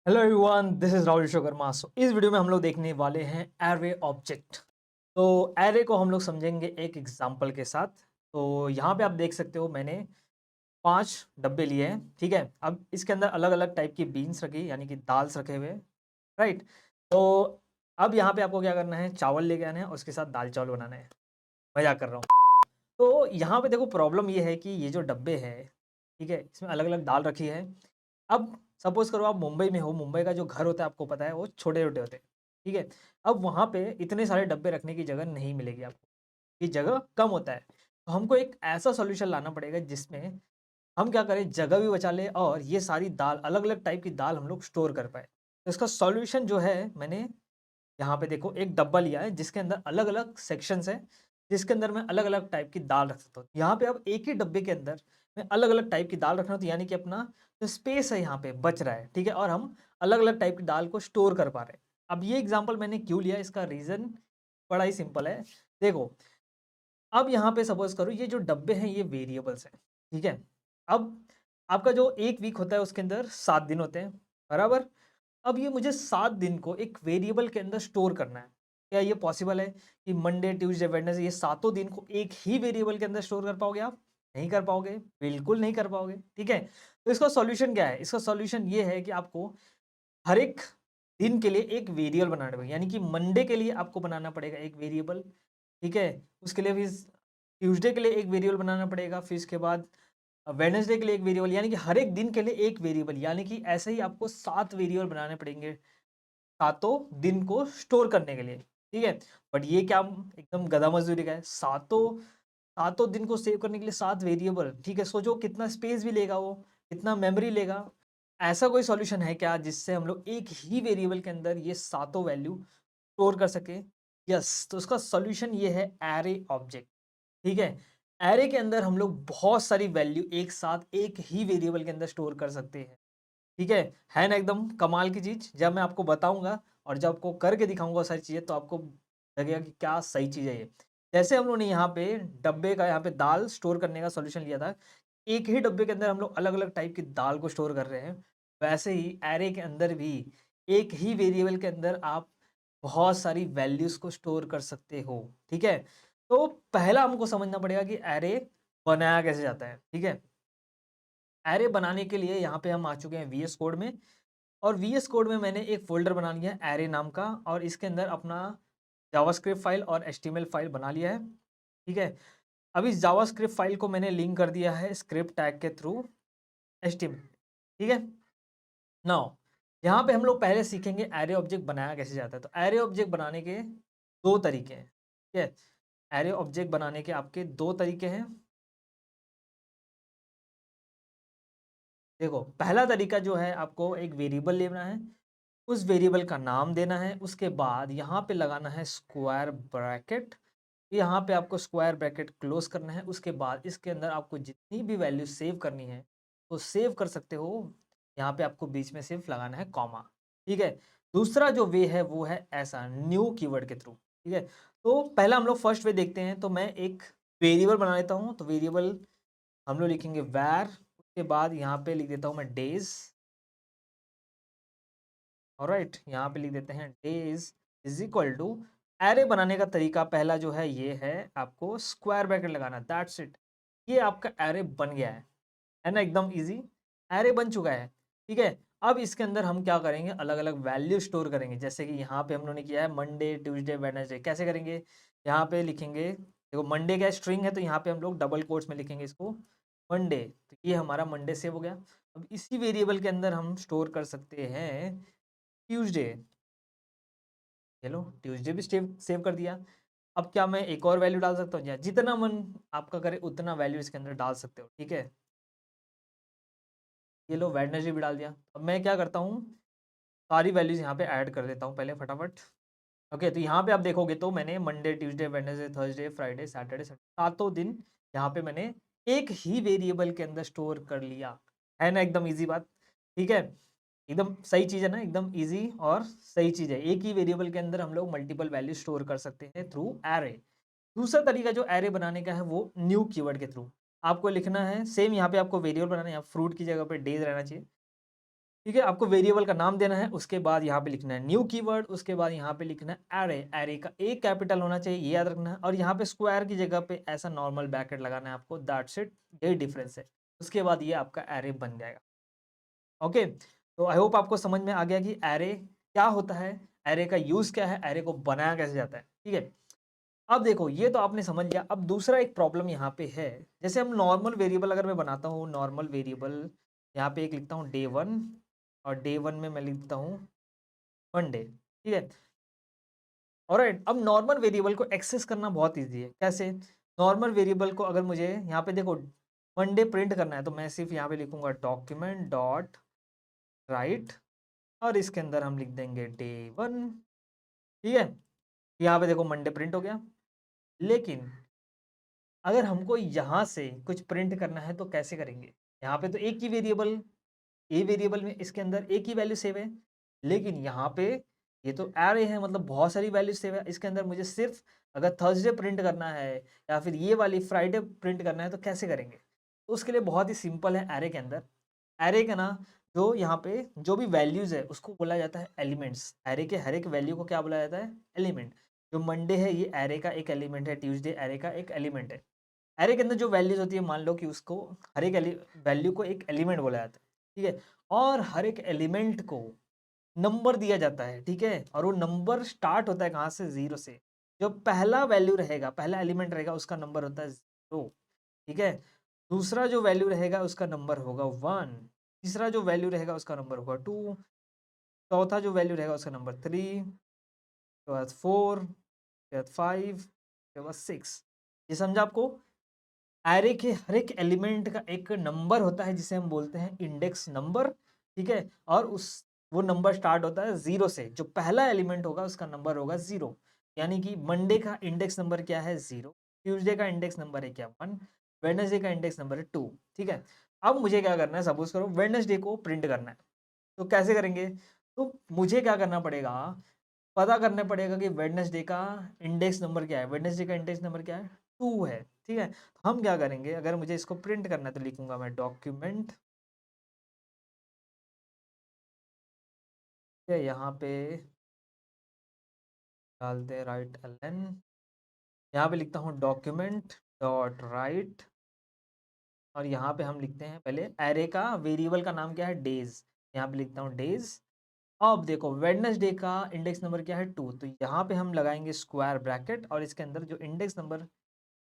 Hello everyone, this is Rahul Vishwakarma. So इस video में हम लोग देखने वाले हैं एरे ऑब्जेक्ट। तो एरे को हम लोग समझेंगे एक एग्जांपल के साथ। तो यहाँ पे आप देख सकते हो मैंने 5 डब्बे लिए हैं। ठीक है, अब इसके अंदर अलग अलग टाइप की बीन्स रखी यानी कि दाल्स रखे हुए हैं। राइट। तो अब यहाँ पे आपको क्या करना है, चावल लेके आना है और उसके साथ दाल चावल बनाना है। मजाक कर रहा हूँ। तो यहाँ पे देखो, प्रॉब्लम ये है कि ये जो डब्बे हैं, ठीक है, इसमें अलग अलग दाल रखी है। अब सपोज करो आप मुंबई में हो, मुंबई का जो घर होता है आपको पता है वो छोटे-छोटे होते हैं, ठीक है? अब वहाँ पे इतने सारे डब्बे रखने की जगह नहीं मिलेगी आपको, ये जगह कम होता है। तो हमको एक ऐसा सॉल्यूशन लाना पड़ेगा जिसमें हम क्या करें, जगह भी बचा लें और ये सारी दाल, अलग-अलग टाइप की दाल हम लोग स्टोर कर पाएँ। तो इसका सॉल्यूशन जो है, मैंने यहाँ पे देखो एक डब्बा लिया है जिसके अंदर अलग-अलग सेक्शंस हैं, जिसके अंदर मैं अलग-अलग टाइप की दाल रख सकता हूँ। यहाँ पे अब एक ही डब्बे के अंदर मैं अलग-अलग टाइप की दाल रख रहा हूँ, तो यानी कि अपना जो स्पेस है यहाँ पे बच रहा है, ठीक है? और हम अलग-अलग टाइप की दाल को स्टोर कर पा रहे हैं। अब ये एग्ज़ाम्पल मैंने क्यों लिया, इसका रीज़न बड़ा ही सिंपल है। देखो, अब यहाँ पे सपोज़ करो ये जो डब्बे हैं ये वेरिएबल्स हैं, ठीक है? अब आपका जो 1 वीक होता है उसके अंदर 7 दिन होते हैं, बराबर? अब ये मुझे 7 दिन को एक वेरिएबल के अंदर स्टोर करना है। क्या ये पॉसिबल है कि मंडे, ट्यूसडे, वेडनेसडे ये सातों दिन को एक ही वेरिएबल के अंदर स्टोर कर पाओगे आप? नहीं कर पाओगे, बिल्कुल नहीं कर पाओगे, ठीक है? तो इसका सॉल्यूशन क्या है? इसका सॉल्यूशन ये है कि आपको हर एक दिन के लिए एक वेरिएबल बनाना पड़ेगा। यानी कि मंडे के लिए आपको बनाना पड़ेगा एक वेरिएबल, ठीक है? उसके लिए फिर ट्यूसडे के लिए एक वेरिएबल बनाना पड़ेगा, फिर इसके बाद वेडनेसडे के लिए एक वेरिएबल, यानी कि हर एक दिन के लिए एक वेरिएबल, यानी कि ऐसे ही आपको 7 वेरिएबल बनाने पड़ेंगे सातों दिन को स्टोर करने के लिए, ठीक है? बट ये क्या एकदम गधा मज़दूरी का है, सातों सातों दिन को सेव करने के लिए 7 वेरिएबल, ठीक है? सोचो कितना स्पेस भी लेगा वो, कितना मेमोरी लेगा। ऐसा कोई सॉल्यूशन है क्या जिससे हम लोग एक ही वेरिएबल के अंदर ये सातों वैल्यू स्टोर कर सकें? यस, तो उसका सॉल्यूशन ये है एरे ऑब्जेक्ट, ठीक है? एरे के अंदर हम लोग बहुत सारी वैल्यू एक साथ एक ही वेरिएबल के अंदर स्टोर कर सकते हैं। ठीक है ना एकदम कमाल की चीज़? जब मैं आपको बताऊँगा और जब आपको करके दिखाऊँगा वो सारी चीज़ें, तो आपको लगेगा कि क्या सही चीज़ है ये। जैसे हम लोगों ने यहाँ पे डब्बे का, यहाँ पे दाल स्टोर करने का सॉल्यूशन लिया था, एक ही डब्बे के अंदर हम लोग अलग-अलग टाइप की दाल को स्टोर कर रहे हैं, वैसे ही एरे के अंदर भी एक ही वेरिएबल के अंदर आप बहुत सारी वैल्यूज़ को स्टोर कर सकते हो, ठीक है? तो पहला हमको समझना पड़ेगा कि एरे बनाया कैसे जाता है, ठीक है? एरे बनाने के लिए यहाँ पे हम आ चुके हैं वीएस कोड में, और वीएस कोड में मैंने एक फ़ोल्डर बना लिया है एरे नाम का, और इसके अंदर अपना जावास्क्रिप्ट फ़ाइल और एचटीएमएल फ़ाइल बना लिया है, ठीक है? अब इस जावास्क्रिप्ट फ़ाइल को मैंने लिंक कर दिया है स्क्रिप्ट टैग के थ्रू एचटीएमएल, ठीक है? नाउ यहाँ पे हम लोग पहले सीखेंगे एरे ऑब्जेक्ट बनाया कैसे जाता है। तो एरे ऑब्जेक्ट बनाने के 2 तरीके हैं, ठीक है? एरे ऑब्जेक्ट बनाने के आपके 2 तरीके हैं। देखो, पहला तरीका जो है, आपको एक वेरिएबल लेना है, उस वेरिएबल का नाम देना है, उसके बाद यहाँ पे लगाना है स्क्वायर ब्रैकेट, यहाँ पे आपको स्क्वायर ब्रैकेट क्लोज करना है, उसके बाद इसके अंदर आपको जितनी भी वैल्यू सेव करनी है तो सेव कर सकते हो। यहाँ पे आपको बीच में सिर्फ लगाना है कॉमा, ठीक है? दूसरा जो वे है वो है ऐसा, न्यू कीवर्ड के थ्रू, ठीक है? तो पहला हम लोग फर्स्ट वे देखते हैं। तो मैं एक वेरिएबल बना लेता हूँ, तो वेरिएबल हम लोग लिखेंगे वैर, उसके बाद यहाँ पे लिख देता हूँ मैं डेज। ऑलराइट, यहाँ पे लिख देते हैं days is equal to, array बनाने का तरीका पहला जो है ये है, आपको स्क्वायर ब्रैकेट लगाना, दैट्स इट। ये आपका एरे बन गया है ना एकदम इजी, एरे बन चुका है, ठीक है? अब इसके अंदर हम क्या करेंगे, अलग अलग वैल्यू स्टोर करेंगे, जैसे कि यहाँ पे हम लोगों ने किया है मंडे, ट्यूसडे, वेडनेसडे। कैसे करेंगे, यहाँ पे लिखेंगे, देखो मंडे का स्ट्रिंग है तो यहाँ पे हम लोग डबल कोट्स में लिखेंगे इसको मंडे, तो ये हमारा मंडे सेव हो गया। अब इसी वेरिएबल के अंदर हम स्टोर कर सकते हैं ट्यूसडे, चलो ट्यूसडे भी सेव सेव कर दिया। अब क्या मैं एक और वैल्यू डाल सकता हूँ? या जितना मन आपका करे उतना वैल्यू इसके अंदर डाल सकते हो, ठीक है? ये लो वेडनेसडे भी डाल दिया। अब मैं क्या करता हूँ, सारी वैल्यूज़ यहाँ पे ऐड कर देता हूँ पहले फटाफट। ओके, तो यहाँ पे आप देखोगे तो मैंने Monday, Tuesday, Wednesday, Thursday, Friday, Saturday, Sunday, सातों दिन यहाँ पे मैंने एक ही वेरिएबल के अंदर स्टोर कर लिया। है ना एकदम ईज़ी बात, ठीक है? एकदम सही चीज़ है ना, एकदम ईज़ी और सही चीज़ है। एक ही वेरिएबल के अंदर हम लोग मल्टीपल वैल्यू स्टोर कर सकते हैं थ्रू एरे। दूसरा तरीका जो एरे बनाने का है वो न्यू कीवर्ड के थ्रू। आपको लिखना है सेम, यहाँ पे आपको वेरिएबल बनाना है, यहाँ फ्रूट की जगह पे डेज़ रहना चाहिए। ठीक है, आपको वेरिएबल का नाम देना है, उसके बाद यहाँ पे लिखना है न्यू कीवर्ड, उसके बाद यहाँ पे लिखना है एरे। एरे का एक कैपिटल होना चाहिए, ये याद रखना है, और यहाँ पे स्क्वायर की जगह पे ऐसा नॉर्मल ब्रैकेट लगाना है आपको, दैट्स इट, यही डिफरेंस है। उसके बाद ये आपका एरे बन जाएगा। ओके, तो आई होप आपको समझ में आ गया कि एरे क्या होता है, एरे का यूज क्या है, एरे को बनाया कैसे जाता है। ठीक है, अब देखो ये तो आपने समझ लिया। अब दूसरा एक प्रॉब्लम यहाँ पे है, जैसे हम नॉर्मल वेरिएबल अगर मैं बनाता हूँ, नॉर्मल वेरिएबल यहाँ पे एक लिखता हूँ डे 1, और डे 1 में मैं लिखता हूँ मंडे। ठीक है, ऑलराइट। अब नॉर्मल वेरिएबल को एक्सेस करना बहुत ईजी है। कैसे? नॉर्मल वेरिएबल को अगर मुझे यहाँ पे देखो मंडे प्रिंट करना है, तो मैं सिर्फ यहाँ पे लिखूंगा डॉक्यूमेंट डॉट राइट, और इसके अंदर हम लिख देंगे डे 1। ठीक है, यहाँ पे देखो मंडे प्रिंट हो गया। लेकिन अगर हमको यहाँ से कुछ प्रिंट करना है तो कैसे करेंगे? यहाँ पे तो एक ही वेरिएबल, ए वेरिएबल में इसके अंदर एक ही वैल्यू सेव है, लेकिन यहाँ पे ये तो एरे है, मतलब बहुत सारी वैल्यू सेव है। इसके अंदर मुझे सिर्फ अगर थर्सडे प्रिंट करना है या फिर ये वाली फ्राइडे प्रिंट करना है तो कैसे करेंगे? तो उसके लिए बहुत ही सिंपल है। एरे के अंदर, एरे का ना, जो यहाँ पे जो भी वैल्यूज है उसको बोला जाता है एलिमेंट्स। एरे के हर एक वैल्यू को क्या बोला जाता है? एलिमेंट। जो मंडे है ये एरे का एक एलिमेंट है, ट्यूसडे एरे का एक एलिमेंट है। एरे के अंदर जो वैल्यूज होती है, मान लो कि उसको हर एक वैल्यू को एक एलिमेंट बोला जाता है। ठीक है, और हर एक एलिमेंट को नंबर दिया जाता है। ठीक है, और वो नंबर स्टार्ट होता है कहाँ से? जीरो से। जो पहला वैल्यू रहेगा, पहला एलिमेंट रहेगा, उसका नंबर होता है जीरो। ठीक है, दूसरा जो वैल्यू रहेगा उसका नंबर होगा 1, तीसरा जो वैल्यू रहेगा उसका नंबर होगा 2, चौथा जो वैल्यू रहेगा उसका नंबर 3, उसके बाद 4, उसके बाद 5, उसके बाद 6। ये समझा आपको? एरे के हर एक एलिमेंट का एक नंबर होता है जिसे हम बोलते हैं इंडेक्स नंबर। ठीक है, और उस वो नंबर स्टार्ट होता है जीरो से। जो पहला एलिमेंट होगा उसका नंबर होगा जीरो। यानी कि मंडे का इंडेक्स नंबर क्या है? जीरो। ट्यूसडे का इंडेक्स नंबर है क्या? 1। वेडनेसडे का इंडेक्स नंबर है 2। ठीक है, अब मुझे क्या करना है? सपोज करो वेडनेसडे को प्रिंट करना है, तो कैसे करेंगे? तो मुझे क्या करना पड़ेगा? पता करना पड़ेगा कि वेडनेसडे का इंडेक्स नंबर क्या है। वेडनेसडे का इंडेक्स नंबर क्या है? 2 है। ठीक है, तो हम क्या करेंगे? अगर मुझे इसको प्रिंट करना है तो लिखूंगा मैं डॉक्यूमेंट, यहाँ पे डालते हैं राइट एलन, यहाँ पे लिखता हूँ डॉक्यूमेंट डॉट राइट, और यहाँ पे हम लिखते हैं पहले एरे का वेरिएबल का नाम क्या है? डेज। यहाँ पे लिखता हूँ डेज। अब देखो वेडनेसडे का इंडेक्स नंबर क्या है? 2, तो यहाँ पे हम लगाएंगे स्क्वायर ब्रैकेट, और इसके अंदर जो इंडेक्स नंबर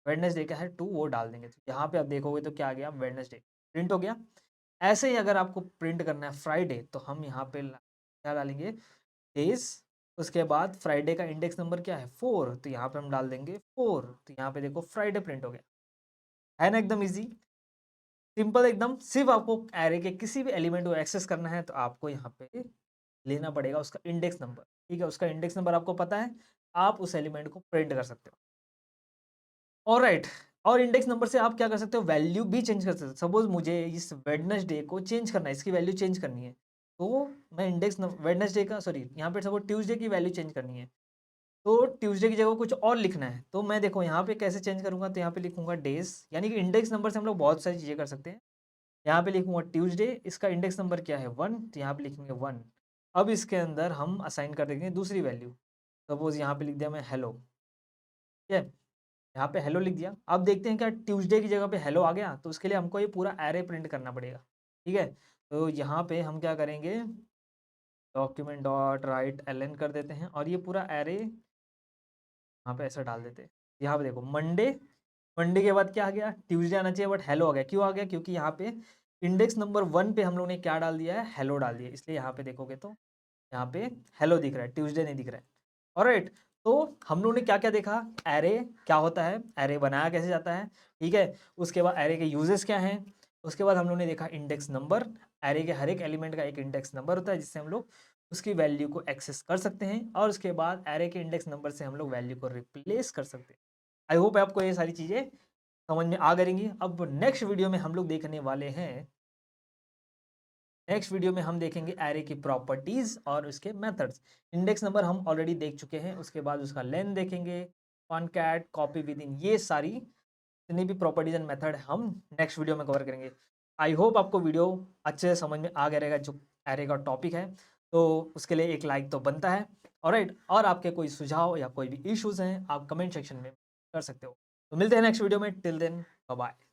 वेडनेसडे का है 2 वो डाल देंगे। तो यहाँ पे आप देखोगे तो क्या आ गया? वेडनेसडे प्रिंट हो गया। ऐसे ही अगर आपको प्रिंट करना है फ्राइडे, तो हम यहाँ पे क्या डालेंगे? डेज। उसके बाद फ्राइडे का इंडेक्स नंबर क्या है? 4, तो यहाँ पे हम डाल देंगे 4। तो यहाँ पे देखो फ्राइडे प्रिंट हो गया। है ना? एकदम इजी, सिंपल एकदम। सिर्फ आपको एरे के किसी भी एलिमेंट को एक्सेस करना है तो आपको यहाँ पे लेना पड़ेगा उसका इंडेक्स नंबर। ठीक है, उसका इंडेक्स नंबर आपको पता है, आप उस एलिमेंट को प्रिंट कर सकते हो। ऑलराइट, और इंडेक्स नंबर से आप क्या कर सकते हो? वैल्यू भी चेंज कर सकते हो। सपोज मुझे इस वेडनेसडे को चेंज करना है, इसकी वैल्यू चेंज करनी है, तो मैं इंडेक्स वेडनेसडे का, सॉरी यहाँ पे सपोज ट्यूसडे की वैल्यू चेंज करनी है, तो ट्यूसडे की जगह कुछ और लिखना है, तो मैं देखो यहाँ पे कैसे चेंज करूंगा? तो यहाँ पे लिखूंगा डेज, यानी कि इंडेक्स नंबर से हम लोग बहुत सारी चीजें कर सकते हैं। यहाँ पे लिखूंगा ट्यूसडे, इसका इंडेक्स नंबर क्या है? 1, तो यहाँ पे लिखेंगे 1। अब इसके अंदर हम असाइन कर देंगे दूसरी वैल्यू। सपोज यहाँ पे लिख दिया मैं हेलो। ठीक है, यहाँ पे हेलो लिख दिया। अब देखते हैं क्या ट्यूसडे की जगह पे हेलो आ गया? तो उसके लिए हमको ये पूरा एरे प्रिंट करना पड़ेगा। ठीक है, तो यहाँ पे हम क्या करेंगे? डॉक्यूमेंट डॉट राइट एलन कर देते हैं, और ये पूरा एरे यहाँ पे ऐसा डाल देते हैं। यहाँ पे देखो मंडे, मंडे के बाद क्या आ गया? ट्यूसडे आना चाहिए, बट हेलो आ गया। क्यों आ गया? क्योंकि यहाँ पे इंडेक्स नंबर 1 पे हम लोग ने क्या डाल दिया है? हेलो डाल दिया, इसलिए यहाँ पे देखोगे तो यहाँ पे हेलो दिख रहा है, ट्यूसडे नहीं दिख रहा है। ऑलराइट, तो हम लोग ने क्या क्या देखा? एरे क्या होता है, एरे बनाया कैसे जाता है, ठीक है, उसके बाद एरे के यूजेस क्या हैं, उसके बाद हम लोग ने देखा इंडेक्स नंबर। एरे के हर एक एलिमेंट का एक इंडेक्स नंबर होता है जिससे हम लोग उसकी वैल्यू को एक्सेस कर सकते हैं, और उसके बाद एरे के इंडेक्स नंबर से हम लोग वैल्यू को रिप्लेस कर सकते हैं। आई होप आपको ये सारी चीज़ें समझ में आ करेंगी। अब नेक्स्ट वीडियो में हम लोग देखने वाले हैं, नेक्स्ट वीडियो में हम देखेंगे एरे की प्रॉपर्टीज और उसके मेथड्स। इंडेक्स नंबर हम ऑलरेडी देख चुके हैं, उसके बाद उसका लेंथ देखेंगे, कॉनकैट, कॉपी विद इन, ये सारी जितनी भी प्रॉपर्टीज एंड मेथड हम नेक्स्ट वीडियो में कवर करेंगे। आई होप आपको वीडियो अच्छे से समझ में आ गया रहेगा। जो एरे का टॉपिक है, तो उसके लिए एक लाइक तो बनता है। ऑलराइट, और आपके कोई सुझाव या कोई भी इश्यूज़ हैं, आप कमेंट सेक्शन में कर सकते हो। तो मिलते हैं नेक्स्ट वीडियो में, टिल देन बाय बाय।